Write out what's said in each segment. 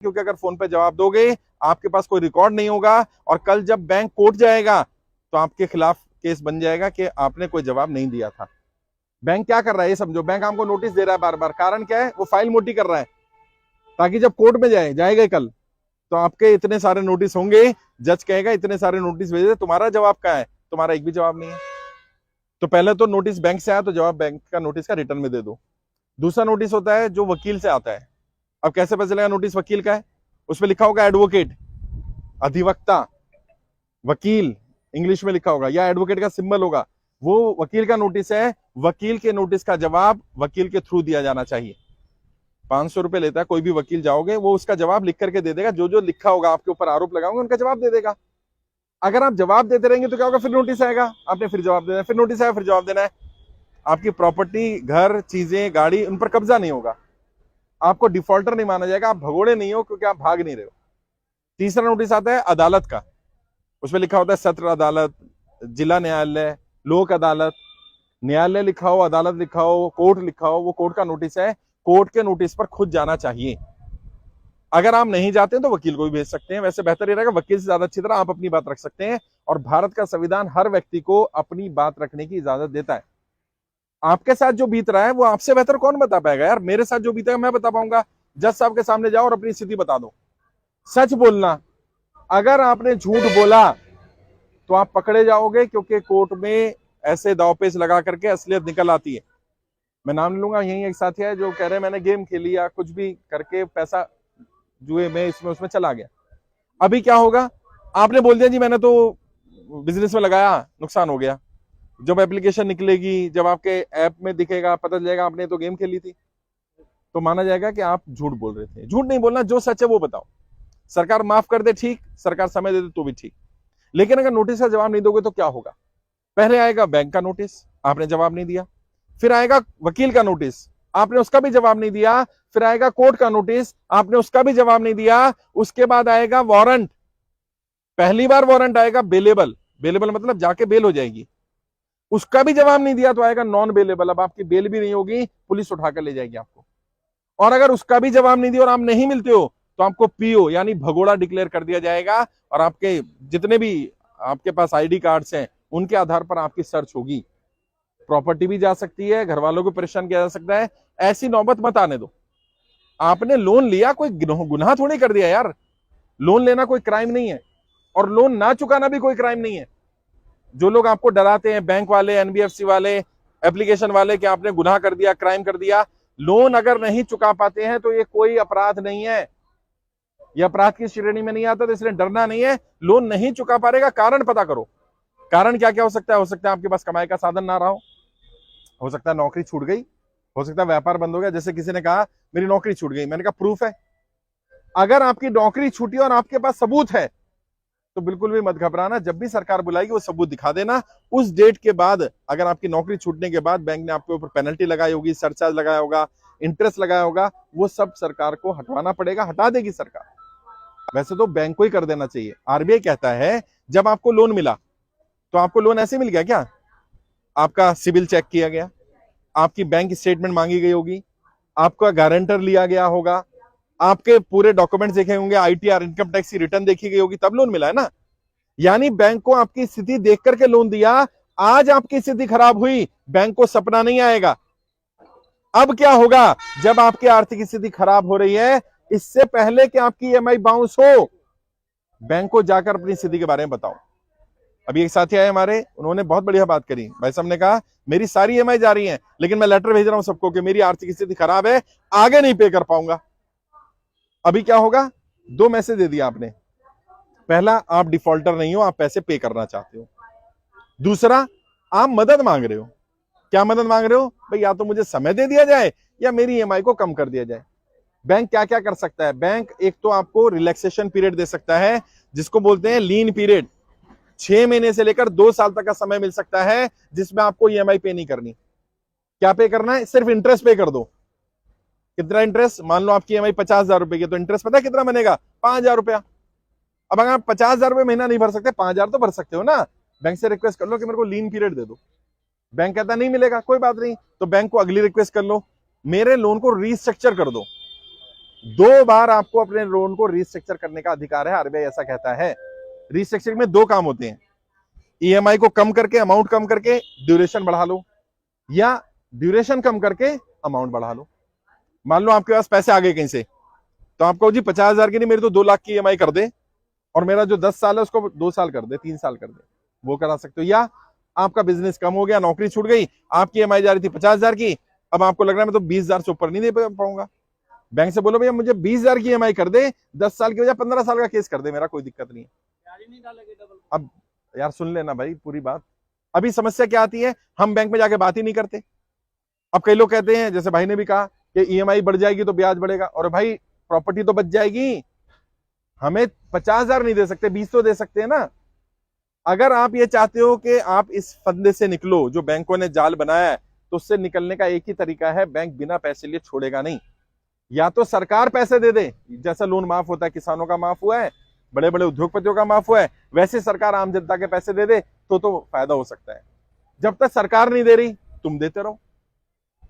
क्योंकि अगर फोन पे जवाब दोगे आपके पास कोई रिकॉर्ड नहीं होगा और कल जब बैंक कोर्ट जाएगा तो आपके खिलाफ केस बन जाएगा कि आपने कोई जवाब नहीं दिया था। बैंक क्या कर रहा है ये समझो, बैंक आपको नोटिस दे रहा है बार बार, कारण क्या है? वो फाइल मोटी कर रहा है ताकि जब कोर्ट में जाएगा कल तो आपके इतने सारे नोटिस होंगे, जज कहेगा इतने सारे नोटिस भेजे, तुम्हारा जवाब क्या है? तुम्हारा एक भी जवाब नहीं है। तो पहले तो नोटिस बैंक से आया तो जवाब बैंक का नोटिस का रिटर्न में दे दो। दूसरा नोटिस होता है जो वकील से आता है। अब कैसे पता चलेगा नोटिस वकील का है? उसमें लिखा होगा एडवोकेट, अधिवक्ता, वकील इंग्लिश में लिखा होगा, या एडवोकेट का सिंबल होगा, वो वकील का नोटिस है। वकील के नोटिस का जवाब वकील के थ्रू दिया जाना चाहिए। 500 रुपए लेता है कोई भी वकील, जाओगे वो उसका जवाब लिख करके दे देगा, जो जो लिखा होगा आपके ऊपर आरोप लगाओगे उनका जवाब दे देगा। अगर आप जवाब देते रहेंगे तो क्या होगा? फिर नोटिस आएगा, आपने फिर जवाब देना है, फिर नोटिस आया, फिर जवाब देना है। आपकी प्रॉपर्टी, घर, चीजें, गाड़ी, उन पर कब्जा नहीं होगा, आपको डिफॉल्टर नहीं माना जाएगा, आप भगोड़े नहीं हो क्योंकि आप भाग नहीं रहे हो। तीसरा नोटिस आता है अदालत का, उसमें लिखा होता है सत्र अदालत, जिला न्यायालय, लोक अदालत, न्यायालय लिखा हो, अदालत लिखा हो, कोर्ट लिखा हो, वो कोर्ट का नोटिस है। कोर्ट के नोटिस पर खुद जाना चाहिए। अगर आप नहीं जाते हैं तो वकील को भी भेज सकते हैं, वैसे बेहतर ये रहेगा वकील से ज्यादा अच्छी तरह आप अपनी बात रख सकते हैं। और भारत का संविधान हर व्यक्ति को अपनी बात रखने की इजाजत देता है। आपके साथ जो बीत रहा है वो आपसे बेहतर कौन बता पाएगा यार? मेरे साथ जो बीतेगा मैं बता पाऊंगा? जज साहब के सामने जाओ और अपनी स्थिति बता दो। सच बोलना, अगर आपने झूठ बोला तो आप पकड़े जाओगे, क्योंकि कोर्ट में ऐसे दावपेच लगा करके असलियत निकल आती है। मैं नाम नहीं लूंगा, यही एक साथी है जो कह रहे हैं मैंने गेम खेली या कुछ भी करके पैसा जुए में इसमें उसमें चला गया। अभी क्या होगा? आपने बोल दिया जी मैंने तो बिजनेस में लगाया, नुकसान हो गया। जब एप्लीकेशन निकलेगी, जब आपके ऐप में दिखेगा, पता चलेगा आपने तो गेम खेली थी, तो माना जाएगा कि आप झूठ बोल रहे थे। झूठ नहीं बोलना, जो सच है वो बताओ। सरकार माफ कर दे ठीक, सरकार समय दे दे तो भी ठीक, लेकिन अगर नोटिस का जवाब नहीं दोगे तो क्या होगा? पहले आएगा बैंक का नोटिस, आपने जवाब नहीं दिया। फिर आएगा वकील का नोटिस, आपने उसका भी जवाब नहीं दिया। फिर आएगा कोर्ट का नोटिस, आपने उसका भी जवाब नहीं दिया। उसके बाद आएगा वारंट। पहली बार वारंट आएगा बेलेबल, बेलेबल मतलब जाके बेल हो जाएगी, उसका भी जवाब नहीं दिया तो आएगा नॉन बेलेबल। अब आपकी बेल भी नहीं होगी, पुलिस उठाकर ले जाएगी आपको। और अगर उसका भी जवाब नहीं दिया और आप नहीं मिलते हो तो आपको पीओ यानी भगोड़ा डिक्लेयर कर दिया जाएगा, और आपके जितने भी आपके पास आईडी कार्ड्स हैं उनके आधार पर आपकी सर्च होगी। प्रॉपर्टी भी जा सकती है, घर वालों को परेशान किया जा सकता है। ऐसी नौबत मत आने दो। आपने लोन लिया, कोई गुनाह थोड़ी कर दिया यार। लोन लेना कोई क्राइम नहीं है, और लोन ना चुकाना भी कोई क्राइम नहीं है। जो लोग आपको डराते हैं, बैंक वाले, एनबीएफसी वाले, एप्लीकेशन वाले, कि आपने गुनाह कर दिया, क्राइम कर दिया, लोन अगर नहीं चुका पाते हैं तो ये कोई अपराध नहीं है, ये अपराध की श्रेणी में नहीं आता, तो इसलिए डरना नहीं है। लोन नहीं चुका पाएगा, कारण पता करो। कारण क्या क्या हो सकता है? हो सकता है आपके पास कमाई का साधन ना रहा हो सकता है नौकरी छूट गई, हो सकता है व्यापार बंद हो गया। जैसे किसी ने कहा मेरी नौकरी छूट गई, मैंने कहा प्रूफ है? अगर आपकी नौकरी छूटी और आपके पास सबूत है तो बिल्कुल भी मत घबराना, जब भी सरकार बुलाएगी वो सबूत दिखा देना। उस डेट के बाद अगर आपकी नौकरी छूटने के बाद बैंक ने आपके ऊपर पेनल्टी लगाई होगी, सरचार्ज लगाया होगा, इंटरेस्ट लगाया होगा, वो सब सरकार को हटवाना पड़ेगा, हटा देगी सरकार। वैसे तो बैंक को ही कर देना चाहिए। आरबीआई कहता है जब आपको लोन मिला तो आपको लोन ऐसे मिल गया क्या? आपका सिविल चेक किया गया, आपकी बैंक स्टेटमेंट मांगी गई होगी, आपका गारंटर लिया गया होगा, आपके पूरे डॉक्यूमेंट्स देखे होंगे, आईटीआर इनकम टैक्स की रिटर्न देखी गई होगी, तब लोन मिला है ना। यानी बैंक को आपकी स्थिति देख करके लोन दिया। आज आपकी स्थिति खराब हुई, बैंक को सपना नहीं आएगा। अब क्या होगा? जब आपकी आर्थिक स्थिति खराब हो रही है, इससे पहले कि आपकी ईएमआई बाउंस हो, बैंक को जाकर अपनी स्थिति के बारे में बताओ। अभी एक साथी आए हमारे, उन्होंने बहुत बढ़िया बात करी। भाई साहब ने कहा मेरी सारी ईएमआई जा रही है, लेकिन मैं लेटर भेज रहा हूं सबको कि मेरी आर्थिक स्थिति खराब है, आगे नहीं पे कर पाऊंगा। अभी क्या होगा? दो मैसेज दे दिया आपने। पहला, आप डिफॉल्टर नहीं हो, आप पैसे पे करना चाहते हो। दूसरा, आप मदद मांग रहे हो। क्या मदद मांग रहे हो? भाई या तो मुझे समय दे दिया जाए या मेरी ईएमआई को कम कर दिया जाए। बैंक क्या क्या कर सकता है? बैंक एक तो आपको रिलैक्सेशन पीरियड दे सकता है, जिसको बोलते हैं लीन पीरियड। 6 महीने से लेकर 2 साल तक का समय मिल सकता है, जिसमें आपको ईएमआई पे नहीं करनी। क्या पे करना है? सिर्फ इंटरेस्ट पे कर दो। कितना इंटरेस्ट? मान लो आपकी ईएमआई 50,000 रुपए की, तो इंटरेस्ट पता है कितना बनेगा? 5,000 रुपया। अब अगर आप 50,000 रुपए महीना नहीं भर सकते, 5,000 तो भर सकते हो ना। बैंक से रिक्वेस्ट कर लो कि मेरे को लीन पीरियड दे दो। बैंक कहता नहीं मिलेगा, कोई बात नहीं, तो बैंक को अगली रिक्वेस्ट कर लो, मेरे लोन को रीस्ट्रक्चर कर दो। 2 बार आपको अपने लोन को रिस्ट्रक्चर करने का अधिकार है, आरबीआई ऐसा कहता है। रिस्ट्रक्चरिंग में 2 काम होते हैं, ईएमआई को कम करके, अमाउंट कम करके ड्यूरेशन बढ़ा लो, या ड्यूरेशन कम करके अमाउंट बढ़ा लो। मान लो आपके पास पैसे आ गए कहीं से, तो आपको जी 50,000 की नहीं, मेरी तो 2 लाख की ईएमआई कर दे, और मेरा जो 10 साल है उसको 2 साल कर दे, 3 साल कर दे, वो करा सकते हो। या आपका बिजनेस कम हो गया, नौकरी छूट गई, आपकी ईएमआई जा रही थी 50,000 की, अब आपको लग रहा है मैं तो 20,000 से ऊपर नहीं दे पाऊंगा, बैंक से बोलो भैया मुझे 20,000 की ईएमआई कर दे, 10 साल की वजह 15 साल का केस कर दे, मेरा कोई दिक्कत नहीं है। अब यार सुन लेना भाई पूरी बात। अभी समस्या क्या आती है, हम बैंक में जाके बात ही नहीं करते। अब कई लोग कहते हैं, जैसे भाई ने भी कहा कि ईएमआई बढ़ जाएगी तो ब्याज बढ़ेगा, और भाई प्रॉपर्टी तो बच जाएगी, हमें 50,000 नहीं दे सकते, 20 तो दे सकते हैं ना। अगर आप ये चाहते हो कि आप इस फंदे से निकलो जो बैंकों ने जाल बनाया है, तो उससे निकलने का एक ही तरीका है, बैंक बिना पैसे लिए छोड़ेगा नहीं। या तो सरकार पैसे दे दे, जैसा लोन माफ होता है, किसानों का माफ हुआ है, बड़े बड़े उद्योगपतियों का माफ हुआ है, वैसे सरकार आम जनता के पैसे दे दे तो फायदा हो सकता है। जब तक सरकार नहीं दे रही, तुम देते रहो।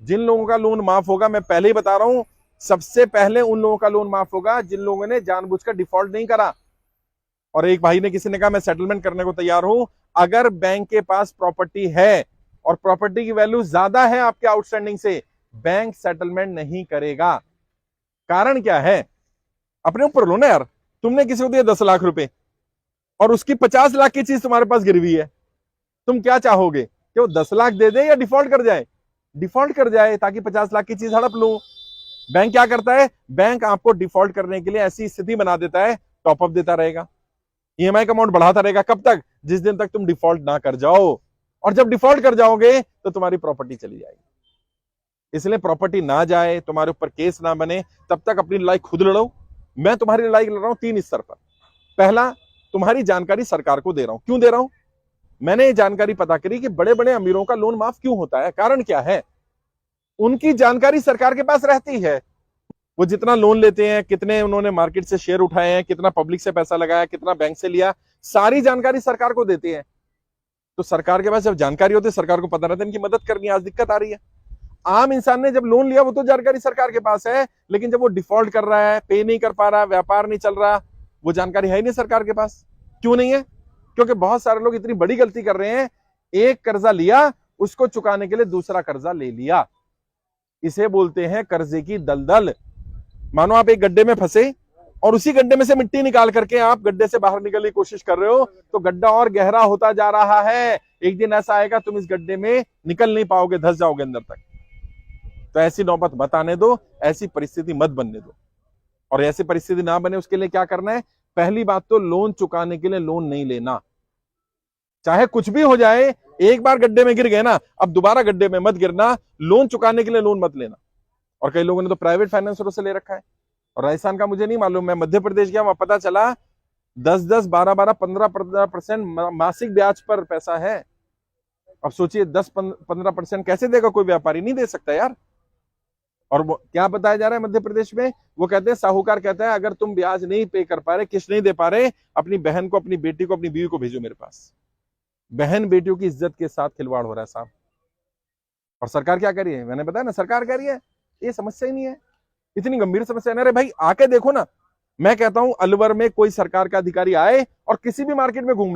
जिन लोगों का लोन माफ होगा, मैं पहले ही बता रहा हूं, सबसे पहले उन लोगों का लोन माफ होगा जिन लोगों ने जानबूझकर डिफॉल्ट नहीं करा। और एक भाई ने, किसी ने कहा मैं सेटलमेंट करने को तैयार हूं, अगर बैंक के पास प्रॉपर्टी है और प्रॉपर्टी की वैल्यू ज्यादा है आपके आउटस्टैंडिंग से, बैंक सेटलमेंट नहीं करेगा। कारण क्या है, अपने ऊपर लो ना यार। तुमने किसी को दिया 10 लाख रुपए और उसकी 50 लाख की चीज तुम्हारे पास गिरवी है, तुम क्या चाहोगे कि वो 10 लाख दे दे या डिफॉल्ट कर जाए? डिफॉल्ट कर जाए, ताकि 50 लाख की चीज हड़प लो। बैंक क्या करता है, बैंक आपको डिफॉल्ट करने के लिए ऐसी स्थिति बना देता है, टॉपअप देता रहेगा, ईएमआई का अमाउंट बढ़ाता रहेगा। कब तक? जिस दिन तक तुम डिफॉल्ट ना कर जाओ। और जब डिफॉल्ट कर जाओगे तो तुम्हारी प्रॉपर्टी चली जाएगी। इसलिए प्रॉपर्टी ना जाए, तुम्हारे ऊपर केस ना बने, तब तक अपनी लड़ाई खुद लड़ो। मैं तुम्हारी लड़ाई लड़ रहा हूं 3 स्तर पर। पहला, तुम्हारी जानकारी सरकार को दे रहा हूं। क्यों दे रहा हूं? मैंने ये जानकारी पता करी कि बड़े बड़े अमीरों का लोन माफ क्यों होता है। कारण क्या है, उनकी जानकारी सरकार के पास रहती है। वो जितना लोन लेते हैं, कितने उन्होंने मार्केट से शेयर उठाए हैं, कितना पब्लिक से पैसा लगाया, कितना बैंक से लिया, सारी जानकारी सरकार को देते हैं। तो सरकार के पास जब जानकारी होती है, सरकार को पता रहता है इनकी मदद करनी है, आज दिक्कत आ रही है। आम इंसान ने जब लोन लिया, वो तो जानकारी सरकार के पास है, लेकिन जब वो डिफॉल्ट कर रहा है, पे नहीं कर पा रहा, व्यापार नहीं चल रहा, वो जानकारी है ही नहीं सरकार के पास। क्यों नहीं है? क्योंकि बहुत सारे लोग इतनी बड़ी गलती कर रहे हैं, एक कर्जा लिया, उसको चुकाने के लिए दूसरा कर्जा ले लिया। इसे बोलते हैं कर्जे की दलदल। मानो आप एक गड्ढे में फंसे और उसी गड्ढे में से मिट्टी निकाल करके आप गड्ढे से बाहर निकलने की कोशिश कर रहे हो, तो गड्ढा और गहरा होता जा रहा है। एक दिन ऐसा आएगा तुम इस गड्ढे में निकल नहीं पाओगे, धंस जाओगे अंदर तक। तो ऐसी नौबत मत आने दो, ऐसी परिस्थिति मत बनने दो। और ऐसी परिस्थिति ना बने उसके लिए क्या करना है? पहली बात तो लोन चुकाने के लिए लोन नहीं लेना। चाहे कुछ भी हो जाए, एक बार गड्ढे में गिर गए ना, अब दोबारा गड्ढे में मत गिरना। लोन चुकाने के लिए लोन मत लेना। और कई लोगों ने तो प्राइवेट फाइनेंसरों से ले रखा है। और राजस्थान का मुझे नहीं मालूम, मैं मध्य प्रदेश गया, वहां पता चला 10-10, 12-12, 15% मासिक ब्याज पर पैसा है। अब सोचिए 10-15% कैसे देगा कोई व्यापारी? नहीं दे सकता यार। और वो क्या बताया जा रहा है मध्य प्रदेश में, वो कहते हैं, साहूकार कहता है अगर तुम ब्याज नहीं पे कर पा रहे, किस्त नहीं दे पा रहे, अपनी बहन को, अपनी बेटी को, अपनी बीवी को भेजो मेरे पास। बहन बेटियों की इज्जत के साथ खिलवाड़ हो रहा है साहब। और सरकार क्या कर रही है? मैंने बताया ना, सरकार कह रही है ये समस्या ही नहीं है, इतनी गंभीर समस्या है। अरे भाई आके देखो ना। मैं कहता हूं अलवर में कोई सरकार का अधिकारी आए और किसी भी मार्केट में घूम